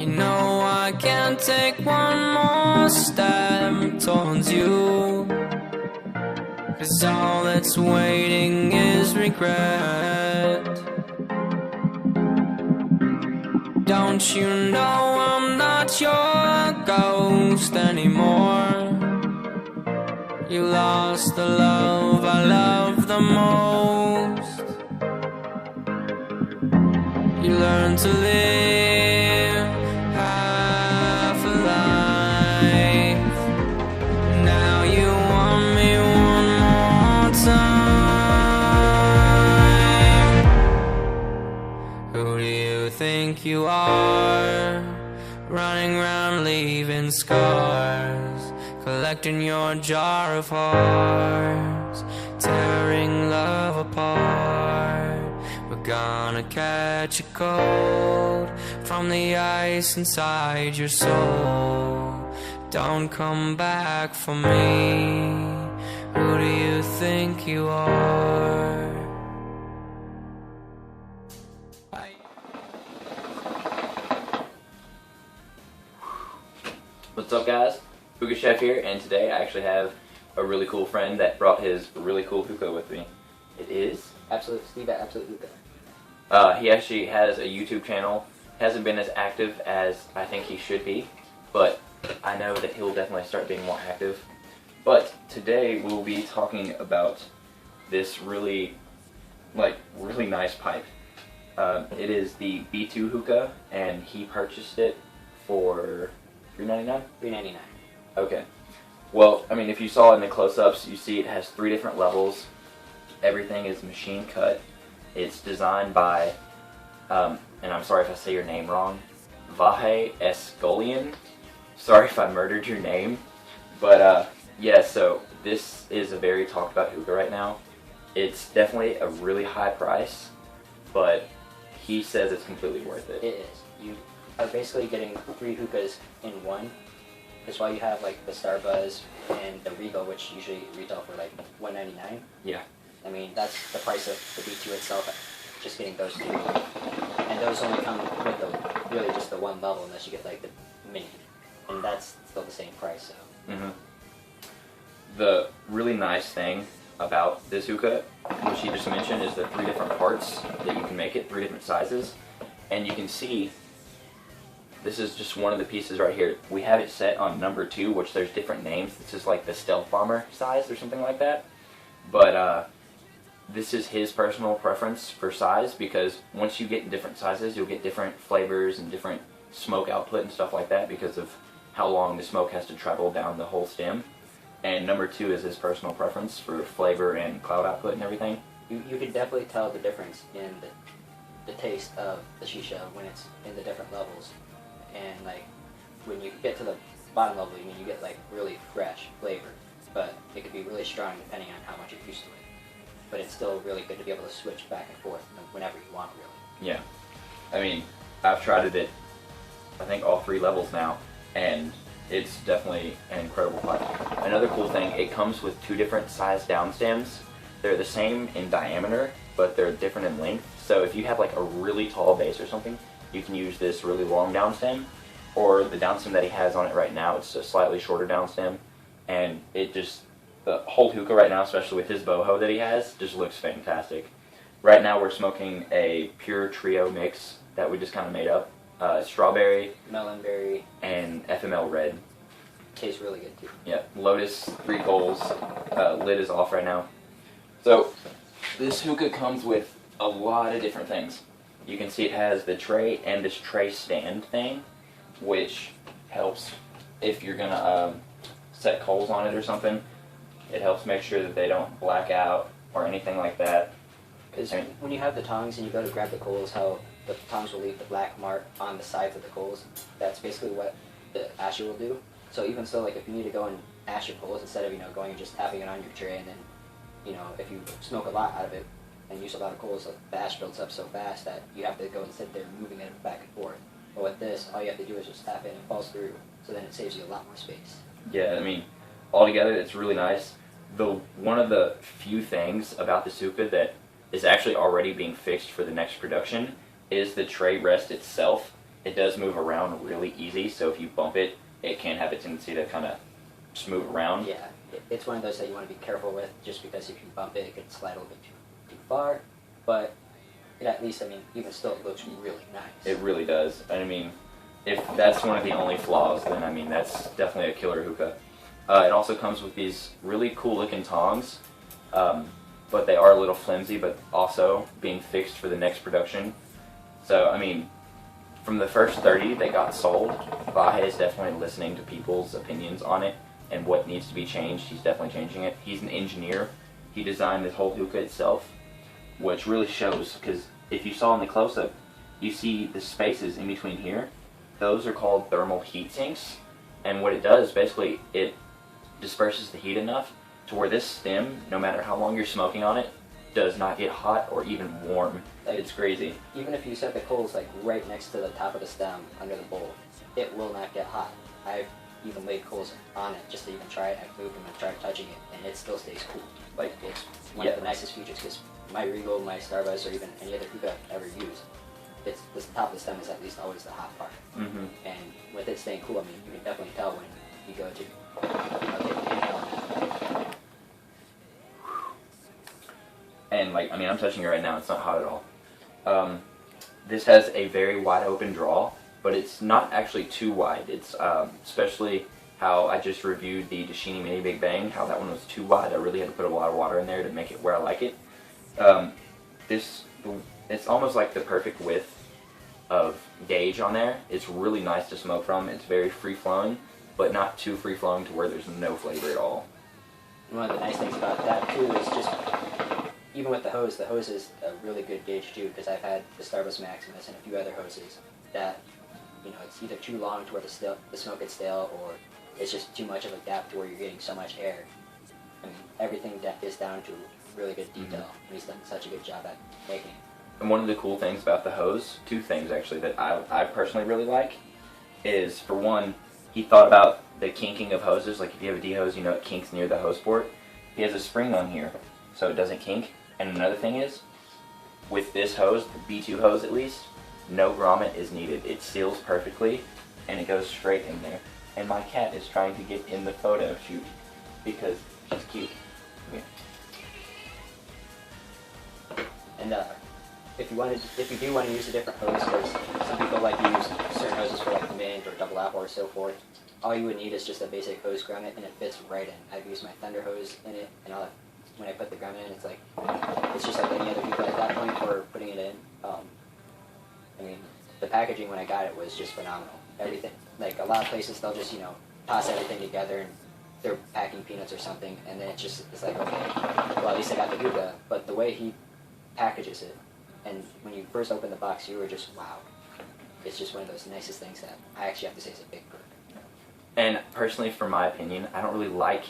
You know I can't take one more step towards you, 'cause all that's waiting is regret. Don't you know I'm not your ghost anymore? You lost the love I love the most. You learn to live half a life. Now you want me one more time. Who do you think you are? Running around leaving scars, collecting your jar of hearts, tearing love apart. We're gonna catch a cold from the ice inside your soul. Don't come back for me. Who do you think you are? What's up, guys? Hookah Chef here, and today I actually have a really cool friend that brought his really cool hookah with me. It is Absolute Steve at Absolute Hookah. he actually has a YouTube channel. Hasn't been as active as I think he should be, but I know that he'll definitely start being more active. But today we'll be talking about this really nice pipe. It is the B2 hookah, and he purchased it for $3.99? $3.99. Okay. Well, I mean, if you saw it in the close-ups, you see it has 3 different levels. Everything is machine cut. It's designed by, and I'm sorry if I say your name wrong, Vahe. Sorry if I murdered your name. But, yeah, so this is a very talked about hookah right now. It's definitely a really high price, but he says it's completely worth it. It is. You are basically getting 3 hookahs in one. That's why you have like the Starbuzz and the Regal, which usually retail for like $1.99. Yeah. I mean, that's the price of the B2 itself, just getting those 2. And those only come with really just the one level, unless you get like the mini. And that's still the same price, so. The really nice thing about this hookah, which he just mentioned, is the 3 different parts that you can make it, 3 different sizes. And you can see, this is just one of the pieces right here. We have it set on number 2, which there's different names. This is like the Stealth Bomber size or something like that. But this is his personal preference for size, because once you get in different sizes, you'll get different flavors and different smoke output and stuff like that because of how long the smoke has to travel down the whole stem. And number 2 is his personal preference for flavor and cloud output and everything. You can definitely tell the difference in the taste of the shisha when it's in the different levels. And like when you get to the bottom level, I mean, you get like really fresh flavor, but it could be really strong depending on how much you're used to it. But it's still really good to be able to switch back and forth whenever you want, really. Yeah, I mean, I've tried it at I think all 3 levels now, and it's definitely an incredible pipe. Another cool thing, it comes with 2 different size down stems. They're the same in diameter, but they're different in length. So if you have like a really tall base or something, you can use this really long down stem, or the down stem that he has on it right now, it's a slightly shorter down stem, and it just, the whole hookah right now, especially with his boho that he has, just looks fantastic. Right now we're smoking a pure trio mix that we just kind of made up. Strawberry, Melonberry, and FML red. Tastes really good too. Yeah, Lotus, 3 coals, lid is off right now. So this hookah comes with a lot of different things. You can see it has the tray and this tray stand thing, which helps if you're gonna set coals on it or something. It helps make sure that they don't black out or anything like that. Because when you have the tongs and you go to grab the coals, how the tongs will leave the black mark on the sides of the coals. That's basically what the asher will do. So even so, like if you need to go and ash your coals, instead of going and just tapping it on your tray, and then if you smoke a lot out of it and use a lot of coals, the ash builds up so fast that you have to go and sit there moving it back and forth. But with this, all you have to do is just tap it and it falls through. So then it saves you a lot more space. Yeah, I mean, altogether it's really nice. One of the few things about the hookah that is actually already being fixed for the next production is the tray rest itself. it does move around really easy, so if you bump it, it can have a tendency to kind of just move around. Yeah, it's one of those that you want to be careful with, just because if you bump it, it could slide a little bit too far. But it at least, I mean, even still, it looks really nice. It really does. I mean, if that's one of the only flaws, then I mean, that's definitely a killer hookah. It also comes with these really cool looking tongs, but they are a little flimsy, but also being fixed for the next production. So, I mean, from the first 30 that got sold, Vahe is definitely listening to people's opinions on it and what needs to be changed. He's definitely changing it. He's an engineer. He designed this whole hookah itself, which really shows, because if you saw in the close-up, you see the spaces in between here. Those are called thermal heat sinks, and what it does, basically, it disperses the heat enough to where this stem, no matter how long you're smoking on it, does not get hot or even warm. Like, it's crazy. Even if you set the coals like right next to the top of the stem under the bowl, it will not get hot. I've even laid coals on it just to even try it. I've moved them and tried touching it, and it still stays cool. Like, it's one of the nicest features, because my Regal, my Starbucks, or even any other hookah I've ever used, it's the top of the stem is at least always the hot part. Mm-hmm. And with it staying cool, I mean, you can definitely tell when you go to, take an inhale on that. And like, I mean, I'm touching it right now, it's not hot at all. This has a very wide open draw, but it's not actually too wide. It's especially how I just reviewed the Dashini Mini Big Bang, how that one was too wide. I really had to put a lot of water in there to make it where I like it. It's almost like the perfect width of gauge on there. It's really nice to smoke from. It's very free-flowing, but not too free-flowing to where there's no flavor at all. One of the nice things about that too is just, even with the hose is a really good gauge too, because I've had the Starbucks Maximus and a few other hoses that, you know, it's either too long to where the smoke gets stale, or it's just too much of a gap to where you're getting so much air. I mean, everything is down to really good detail, and he's done such a good job at making it. And one of the cool things about the hose, two things actually that I personally really like, is for one, he thought about the kinking of hoses. Like if you have a D-hose, you know it kinks near the hose port. He has a spring on here, so it doesn't kink. And another thing is, with this hose, the B2 hose at least, no grommet is needed. It seals perfectly, and it goes straight in there. And my cat is trying to get in the photo shoot because she's cute. Yeah. And if you do want to use a different hose, because some people like to use certain hoses for like the mint or double apple or so forth, all you would need is just a basic hose grommet, and it fits right in. I've used my Thunder hose in it, and when I put the grommet in, it's just like any other hookah at that point for putting it in. I mean, the packaging when I got it was just phenomenal. Everything, like a lot of places, they'll just, you know, toss everything together and they're packing peanuts or something, and then it's like, okay, well at least I got the hookah. But the way he packages it, and when you first open the box, you were just, wow. It's just one of those nicest things that I actually have to say is a big perk. And personally, for my opinion, I don't really like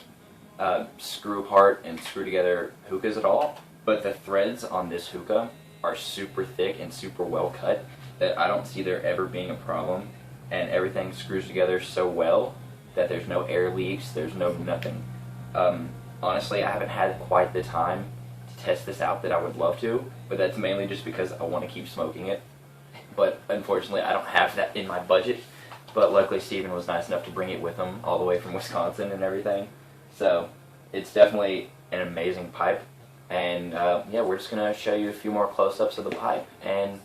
screw apart and screw together hookahs at all, but the threads on this hookah are super thick and super well cut that I don't see there ever being a problem, and everything screws together so well that there's no air leaks, there's no nothing. Honestly, I haven't had quite the time to test this out that I would love to, but that's mainly just because I want to keep smoking it. But unfortunately, I don't have that in my budget. But luckily, Steven was nice enough to bring it with him all the way from Wisconsin and everything. So it's definitely an amazing pipe. And yeah, we're just going to show you a few more close-ups of the pipe and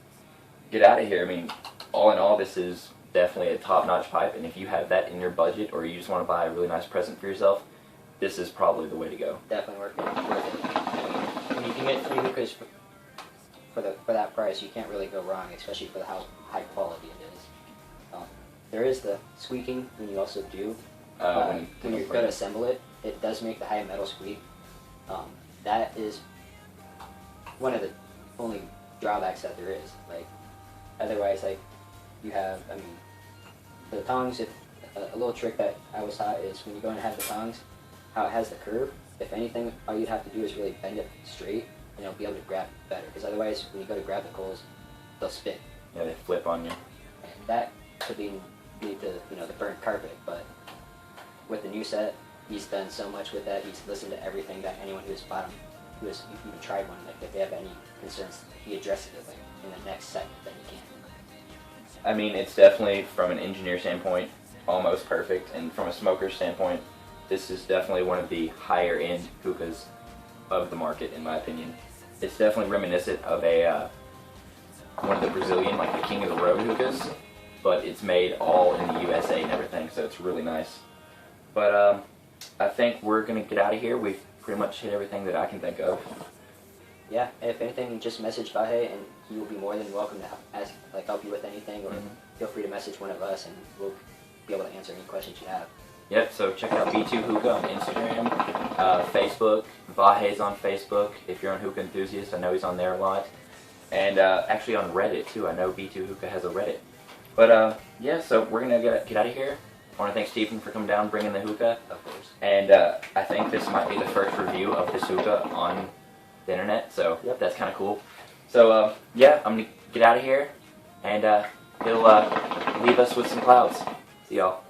get out of here. I mean, all in all, this is definitely a top-notch pipe. And if you have that in your budget, or you just want to buy a really nice present for yourself, this is probably the way to go. Definitely worth it. I mean, when you can get 3 hookahs for that price, you can't really go wrong, especially for how high quality it is. There is the squeaking when you also do. When you go to assemble it, it does make the high metal squeak. That is one of the only drawbacks that there is. Like, otherwise, like, you have, I mean, the tongs, a little trick that I was taught is when you go and have the tongs, how it has the curve, if anything, all you'd have to do is really bend it straight, and you'll be able to grab it better. Because otherwise, when you go to grab the coals, they'll spin. Yeah, they flip on you. And that could lead to, you know, the burnt carpet. But with the new set, he's done so much with that. He's listened to everything that anyone who has bought him, who has even tried one, like if they have any concerns, he addresses it like in the next segment that he can. I mean, it's definitely, from an engineer standpoint, almost perfect, and from a smoker standpoint, this is definitely one of the higher end hookahs of the market, in my opinion. It's definitely reminiscent of a one of the Brazilian, like the King of the Road hookahs, but it's made all in the USA and everything, so it's really nice. But I think we're gonna get out of here. We've pretty much hit everything that I can think of. Yeah, if anything, just message Vahe, and he will be more than welcome to help you with anything, or feel free to message one of us, and we'll be able to answer any questions you have. Yep, so check out B2 Hookah on Instagram, Facebook. Vahe's on Facebook. If you're on Hookah Enthusiast, I know he's on there a lot. And actually on Reddit too. I know B2 Hookah has a Reddit. But yeah, so we're gonna get out of here. I want to thank Stephen for coming down, bringing the hookah. Of course. And I think this might be the first review of this hookah on the internet, so that's kind of cool. So yeah, I'm gonna get out of here, and he'll leave us with some clouds. See y'all.